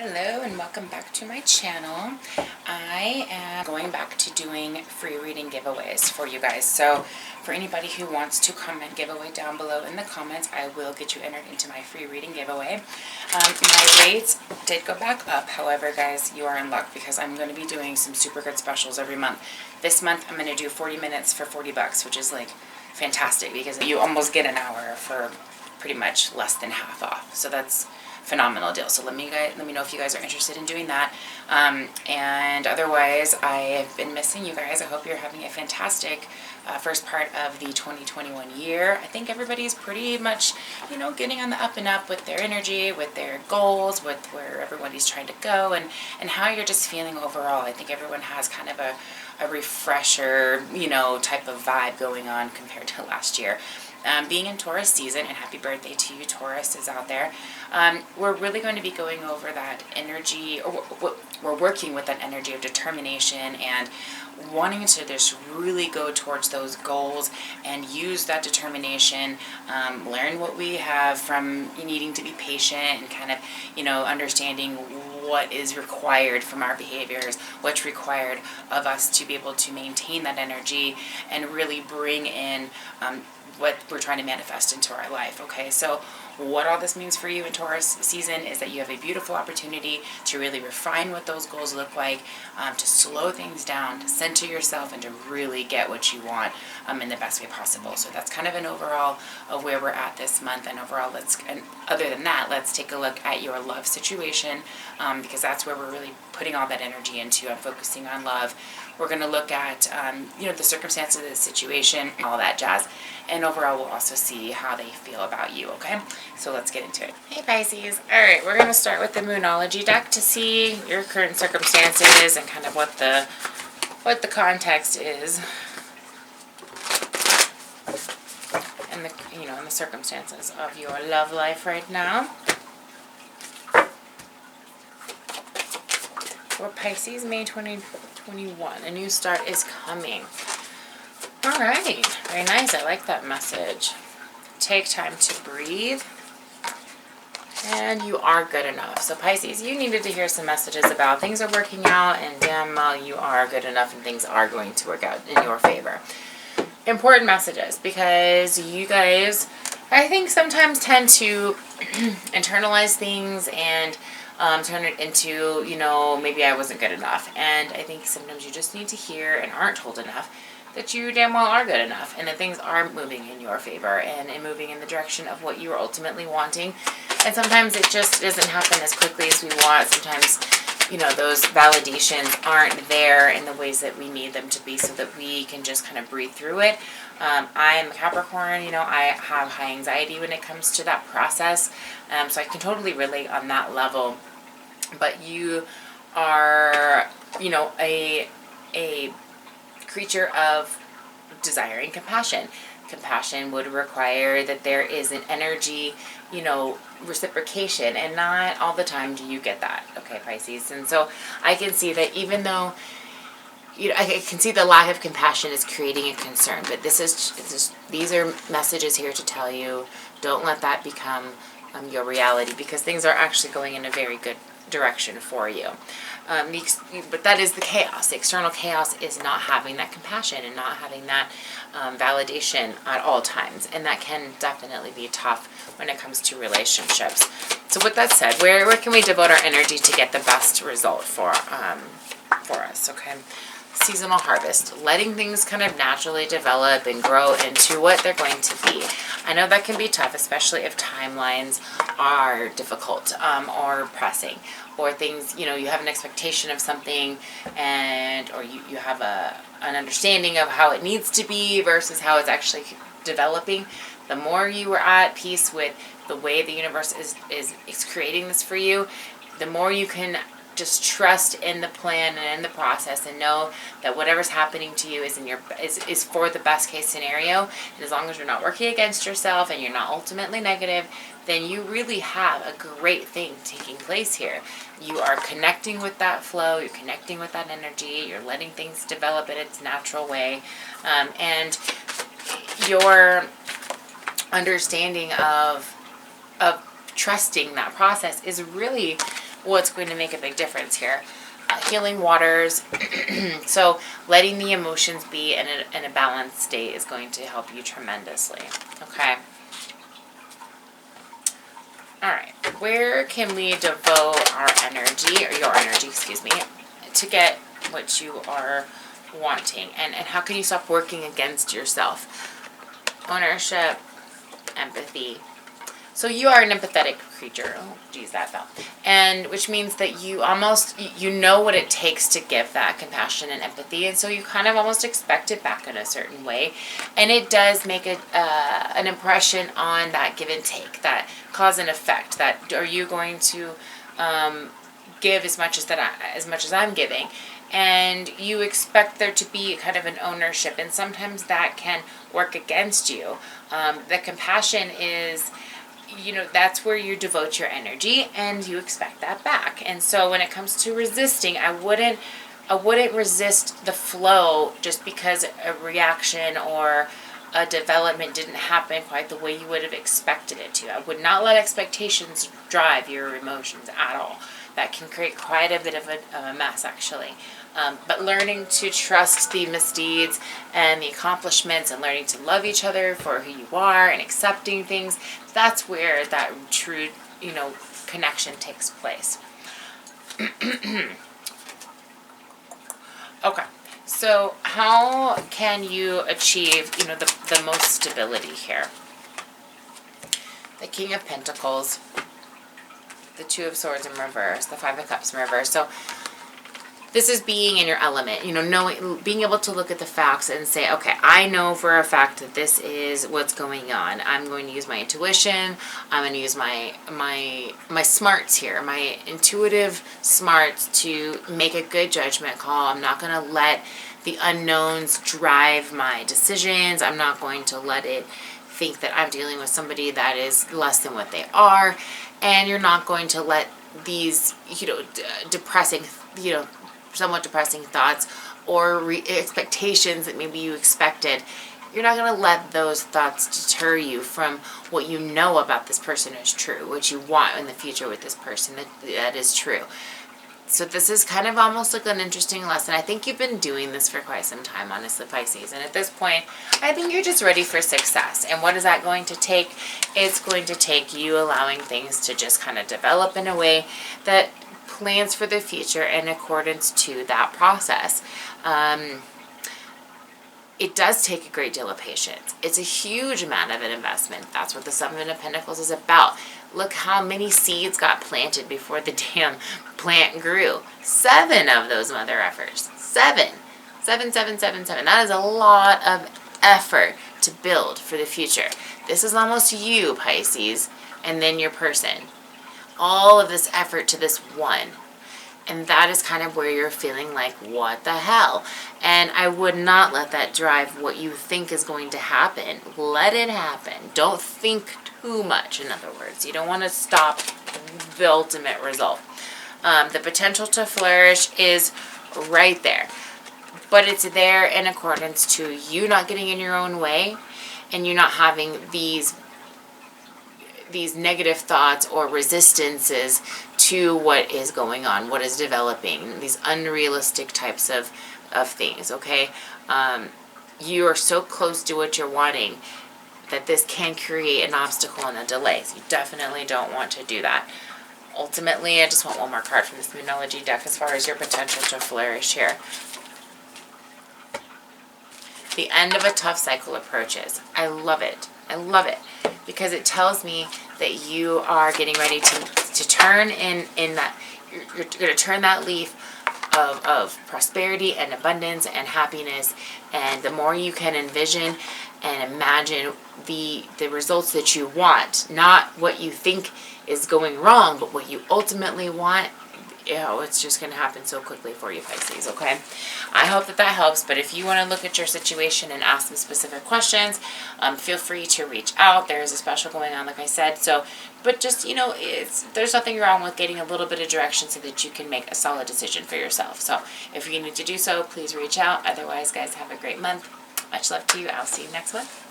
Hello and welcome back to my channel. I am going back to doing free reading giveaways for you guys. So for anybody who wants to comment giveaway down below in the comments, I will get you entered into my free reading giveaway. My rates did go back up. However, guys, you are in luck because I'm going to be doing some super good specials every month. This month I'm going to do 40 minutes for $40, which is like fantastic because you almost get an hour for pretty much less than half off. So that's phenomenal deal. So let me know if you guys are interested in doing that. And otherwise, I've been missing you guys. I hope you're having a fantastic first part of the 2021 year. I think everybody's pretty much, getting on the up and up with their energy, with their goals, with where everybody's trying to go, and how you're just feeling overall. I think everyone has kind of a refresher, type of vibe going on compared to last year. Being in Taurus season, and happy birthday to you, Taurus is out there. We're really going to be going over that energy, or we're working with that energy of determination and wanting to just really go towards those goals and use that determination, learn what we have from needing to be patient and kind of, understanding what is required from our behaviors, what's required of us to be able to maintain that energy and really bring in what we're trying to manifest into our life. Okay, so what all this means for you in Taurus season is that you have a beautiful opportunity to really refine what those goals look like, to slow things down, to center yourself, and to really get what you want in the best way possible. So that's kind of an overall of where we're at this month. And overall, other than that, let's take a look at your love situation, because that's where we're really putting all that energy into. I'm focusing on love. We're going to look at, the circumstances of the situation, all that jazz. And overall, we'll also see how they feel about you, okay? So let's get into it. Hey, Pisces. All right, we're going to start with the Moonology deck to see your current circumstances and kind of what the context is. And and the circumstances of your love life right now. For Pisces, May 2021, a new start is coming. All right, very nice. I like that message. Take time to breathe. And you are good enough. So Pisces, you needed to hear some messages about things are working out, and damn well you are good enough and things are going to work out in your favor. Important messages, because you guys, I think, sometimes tend to internalize things and turn it into, maybe I wasn't good enough. And I think sometimes you just need to hear and aren't told enough that you damn well are good enough and that things are moving in your favor and moving in the direction of what you are ultimately wanting. And sometimes it just doesn't happen as quickly as we want. Sometimes, those validations aren't there in the ways that we need them to be so that we can just kind of breathe through it. I'm a Capricorn, I have high anxiety when it comes to that process. So I can totally relate on that level. But you are, a creature of desiring compassion. Compassion would require that there is an energy, reciprocation, and not all the time do you get that, okay, Pisces? And so I can see that even though, I can see the lack of compassion is creating a concern, but these are messages here to tell you, don't let that become your reality, because things are actually going in a very good direction for you. But that is the chaos. The external chaos is not having that compassion and not having that validation at all times. And that can definitely be tough when it comes to relationships. So with that said, where can we devote our energy to get the best result for us, okay? Seasonal harvest, letting things kind of naturally develop and grow into what they're going to be. I know that can be tough, especially if timelines are difficult or pressing, or things, you have an expectation of something or you have an understanding of how it needs to be versus how it's actually developing. The more you are at peace with the way the universe is creating this for you, the more you can just trust in the plan and in the process and know that whatever's happening to you is for the best case scenario. And as long as you're not working against yourself and you're not ultimately negative, then you really have a great thing taking place here. You are connecting with that flow, you're connecting with that energy, you're letting things develop in its natural way. And your understanding of trusting that process is really what's going to make a big difference here. Healing waters. So letting the emotions be in a balanced state is going to help you tremendously. Okay. All right. Where can we devote our energy, or your energy, excuse me, to get what you are wanting? And how can you stop working against yourself? Ownership, empathy. So you are an empathetic creature. Oh, geez, that fell. And which means that you almost, you know what it takes to give that compassion and empathy. And so you kind of almost expect it back in a certain way. And it does make an impression on that give and take, that cause and effect. That are you going to give as much as I'm giving? And you expect there to be kind of an ownership. And sometimes that can work against you. The compassion is, that's where you devote your energy and you expect that back. And so when it comes to resisting, I wouldn't resist the flow just because a reaction or a development didn't happen quite the way you would have expected it to. I would not let expectations drive your emotions at all. That can create quite a bit of a mess, actually. But learning to trust the misdeeds and the accomplishments and learning to love each other for who you are and accepting things, that's where that true, connection takes place. Okay, so how can you achieve, the most stability here? The King of Pentacles, the Two of Swords in reverse, the Five of Cups in reverse. So this is being in your element, being able to look at the facts and say, okay, I know for a fact that this is what's going on. I'm going to use my intuition. I'm going to use my smarts here, my intuitive smarts to make a good judgment call. I'm not going to let the unknowns drive my decisions. I'm not going to let it think that I'm dealing with somebody that is less than what they are. And you're not going to let these, depressing, somewhat depressing thoughts or expectations that maybe you expected, you're not going to let those thoughts deter you from what you know about this person is true, what you want in the future with this person that is true. So this is kind of almost like an interesting lesson. I think you've been doing this for quite some time, honestly, Pisces. And at this point, I think you're just ready for success. And what is that going to take? It's going to take you allowing things to just kind of develop in a way that plans for the future in accordance to that process. It does take a great deal of patience. It's a huge amount of an investment. That's what the Seven of Pentacles is about. Look how many seeds got planted before the damn plant grew. 7 of those mother effers. 7. 7, 7, 7, 7. That is a lot of effort to build for the future. This is almost you, Pisces, and then your person. All of this effort to this one. And that is kind of where you're feeling like, what the hell? And I would not let that drive what you think is going to happen. Let it happen. Don't think too much, in other words. You don't want to stop the ultimate result. The potential to flourish is right there. But it's there in accordance to you not getting in your own way and you not having these negative thoughts or resistances to what is going on, what is developing, these unrealistic types of things, okay? You are so close to what you're wanting that this can create an obstacle and a delay. So you definitely don't want to do that. Ultimately, I just want one more card from this Moonology deck as far as your potential to flourish here. The end of a tough cycle approaches. I love it. I love it because it tells me that you are getting ready to turn in that, you're going to turn that leaf of prosperity and abundance and happiness. And the more you can envision and imagine the results that you want, not what you think is going wrong, but what you ultimately want, it's just going to happen so quickly for you, Pisces, okay? I hope that helps, but if you want to look at your situation and ask some specific questions, feel free to reach out. There is a special going on, like I said, but just, there's nothing wrong with getting a little bit of direction so that you can make a solid decision for yourself. So if you need to do so, please reach out. Otherwise, guys, have a great month. Much love to you. I'll see you next month.